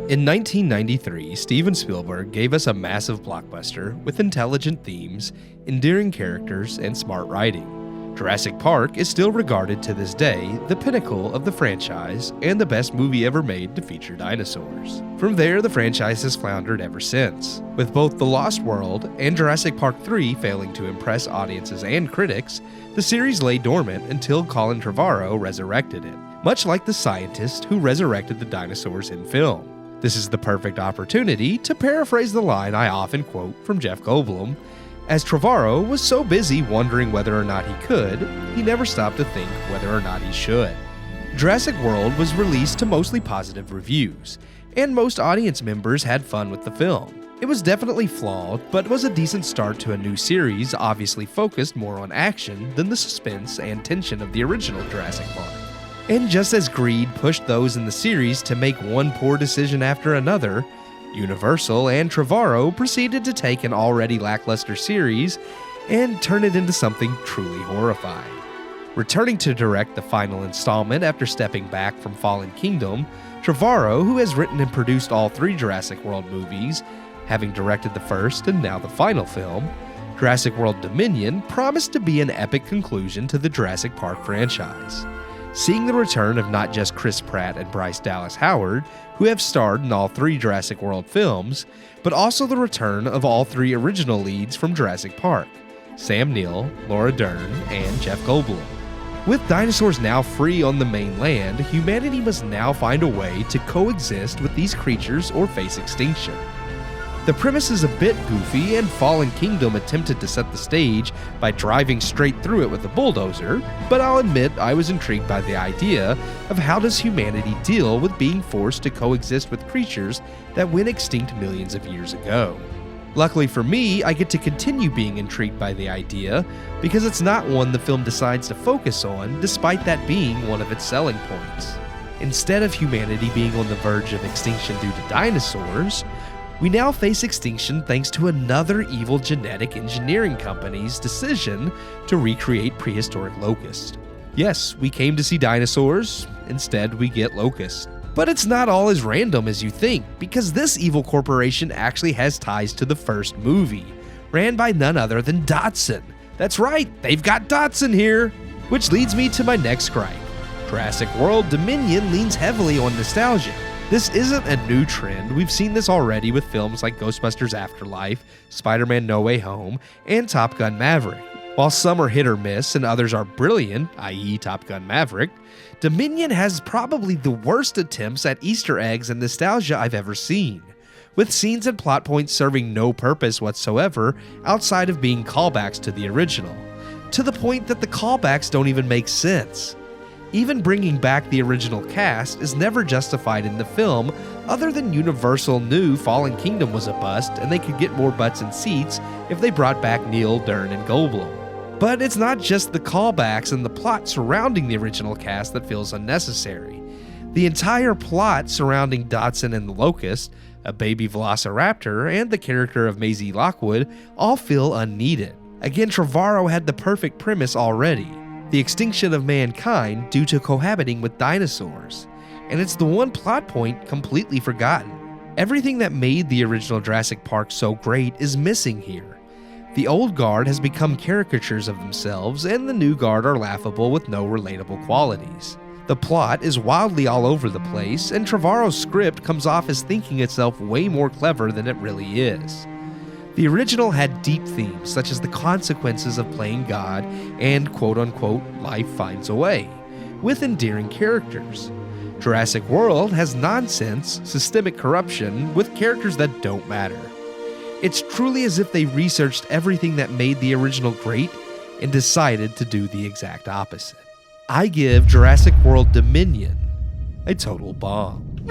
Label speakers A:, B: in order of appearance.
A: In 1993, Steven Spielberg gave us a massive blockbuster with intelligent themes, endearing characters, and smart writing. Jurassic Park is still regarded to this day the pinnacle of the franchise and the best movie ever made to feature dinosaurs. From there, the franchise has floundered ever since, with both The Lost World and Jurassic Park 3 failing to impress audiences and critics. The series lay dormant until Colin Trevorrow resurrected it, much like the scientist who resurrected the dinosaurs in film. This is the perfect opportunity to paraphrase the line I often quote from Jeff Goldblum: as Trevorrow was so busy wondering whether or not he could, he never stopped to think whether or not he should. Jurassic World was released to mostly positive reviews, and most audience members had fun with the film. It was definitely flawed, but was a decent start to a new series obviously focused more on action than the suspense and tension of the original Jurassic Park. And just as greed pushed those in the series to make one poor decision after another, Universal and Trevorrow proceeded to take an already lackluster series and turn it into something truly horrifying. Returning to direct the final installment after stepping back from Fallen Kingdom, Trevorrow, who has written and produced all 3 Jurassic World movies, having directed the first and now the final film, Jurassic World Dominion promised to be an epic conclusion to the Jurassic Park franchise. Seeing the return of not just Chris Pratt and Bryce Dallas Howard, who have starred in all 3 Jurassic World films, but also the return of all 3 original leads from Jurassic Park: Sam Neill, Laura Dern, and Jeff Goldblum. With dinosaurs now free on the mainland, humanity must now find a way to coexist with these creatures or face extinction. The premise is a bit goofy, and Fallen Kingdom attempted to set the stage by driving straight through it with a bulldozer, but I'll admit I was intrigued by the idea of how does humanity deal with being forced to coexist with creatures that went extinct millions of years ago. Luckily for me, I get to continue being intrigued by the idea because it's not one the film decides to focus on, despite that being one of its selling points. Instead of humanity being on the verge of extinction due to dinosaurs, we now face extinction thanks to another evil genetic engineering company's decision to recreate prehistoric locusts. Yes, we came to see dinosaurs, instead we get locusts. But it's not all as random as you think, because this evil corporation actually has ties to the first movie, ran by none other than Dotson. That's right, they've got Dotson here! Which leads me to my next gripe. Jurassic World Dominion leans heavily on nostalgia. This isn't a new trend. We've seen this already with films like Ghostbusters Afterlife, Spider-Man No Way Home, and Top Gun Maverick. While some are hit or miss and others are brilliant, i.e. Top Gun Maverick, Dominion has probably the worst attempts at Easter eggs and nostalgia I've ever seen, with scenes and plot points serving no purpose whatsoever outside of being callbacks to the original, to the point that the callbacks don't even make sense. Even bringing back the original cast is never justified in the film, other than Universal knew Fallen Kingdom was a bust and they could get more butts and seats if they brought back Neill, Dern, and Goldblum. But it's not just the callbacks and the plot surrounding the original cast that feels unnecessary. The entire plot surrounding Dotson and the Locust, a baby velociraptor, and the character of Maisie Lockwood all feel unneeded. Again, Trevorrow had the perfect premise already: the extinction of mankind due to cohabiting with dinosaurs. And it's the one plot point completely forgotten. Everything that made the original Jurassic Park so great is missing here. The old guard has become caricatures of themselves, and the new guard are laughable with no relatable qualities. The plot is wildly all over the place, and Trevorrow's script comes off as thinking itself way more clever than it really is. The original had deep themes such as the consequences of playing God and quote-unquote life finds a way, with endearing characters. Jurassic World has nonsense, systemic corruption, with characters that don't matter. It's truly as if they researched everything that made the original great and decided to do the exact opposite. I give Jurassic World Dominion a total bomb.